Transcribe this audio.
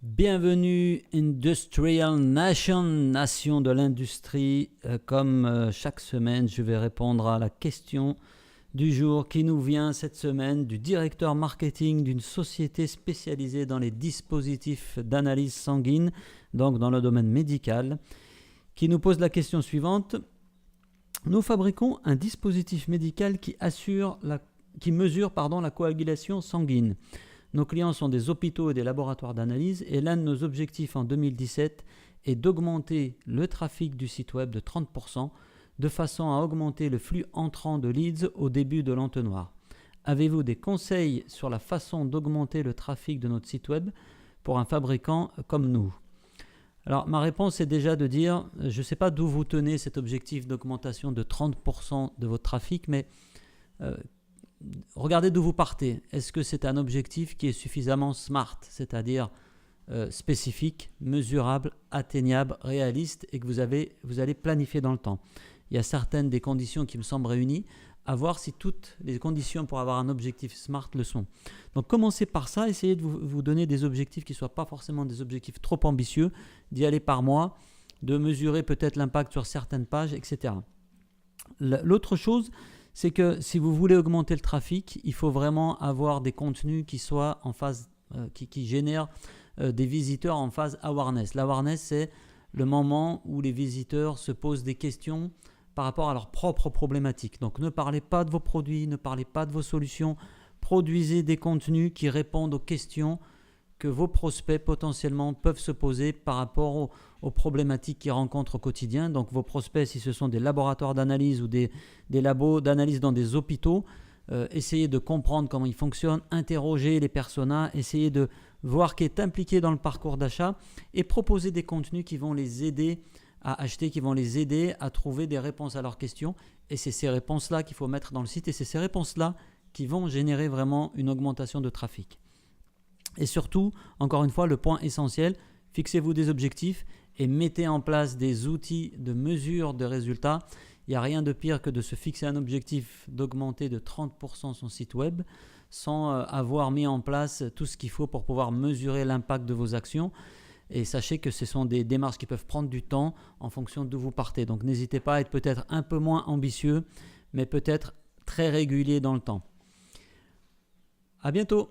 Bienvenue Industrial Nation, nation de l'industrie. Comme chaque semaine, je vais répondre à la question du jour qui nous vient cette semaine du directeur marketing d'une société spécialisée dans les dispositifs d'analyse sanguine, donc dans le domaine médical, qui nous pose la question suivante. Nous fabriquons un dispositif médical qui mesure la coagulation sanguine. Nos clients sont des hôpitaux et des laboratoires d'analyse et l'un de nos objectifs en 2017 est d'augmenter le trafic du site web de 30% de façon à augmenter le flux entrant de leads au début de l'entonnoir. Avez-vous des conseils sur la façon d'augmenter le trafic de notre site web pour un fabricant comme nous ? Alors ma réponse est déjà de dire, je ne sais pas d'où vous tenez cet objectif d'augmentation de 30% de votre trafic, mais regardez d'où vous partez. Est-ce que c'est un objectif qui est suffisamment smart, c'est-à-dire spécifique, mesurable, atteignable, réaliste et que vous allez planifier dans le temps? Il y a certaines des conditions qui me semblent réunies, à voir si toutes les conditions pour avoir un objectif smart le sont. Donc commencez par ça, essayez de vous donner des objectifs qui ne soient pas forcément des objectifs trop ambitieux, d'y aller par mois, de mesurer peut-être l'impact sur certaines pages, etc. L'autre chose, c'est que si vous voulez augmenter le trafic, il faut vraiment avoir des contenus qui soient en phase, qui génèrent des visiteurs en phase awareness. L'awareness, c'est le moment où les visiteurs se posent des questions par rapport à leurs propres problématiques. Donc ne parlez pas de vos produits, ne parlez pas de vos solutions, produisez des contenus qui répondent aux questions que vos prospects potentiellement peuvent se poser par rapport aux problématiques qu'ils rencontrent au quotidien. Donc vos prospects, si ce sont des laboratoires d'analyse ou des labos d'analyse dans des hôpitaux, essayez de comprendre comment ils fonctionnent, interrogez les personas, essayez de voir qui est impliqué dans le parcours d'achat et proposer des contenus qui vont les aider à acheter, qui vont les aider à trouver des réponses à leurs questions. Et c'est ces réponses-là qu'il faut mettre dans le site et c'est ces réponses-là qui vont générer vraiment une augmentation de trafic. Et surtout, encore une fois, le point essentiel, fixez-vous des objectifs et mettez en place des outils de mesure de résultats. Il n'y a rien de pire que de se fixer un objectif d'augmenter de 30% son site web sans avoir mis en place tout ce qu'il faut pour pouvoir mesurer l'impact de vos actions. Et sachez que ce sont des démarches qui peuvent prendre du temps en fonction d'où vous partez. Donc n'hésitez pas à être peut-être un peu moins ambitieux, mais peut-être très régulier dans le temps. À bientôt.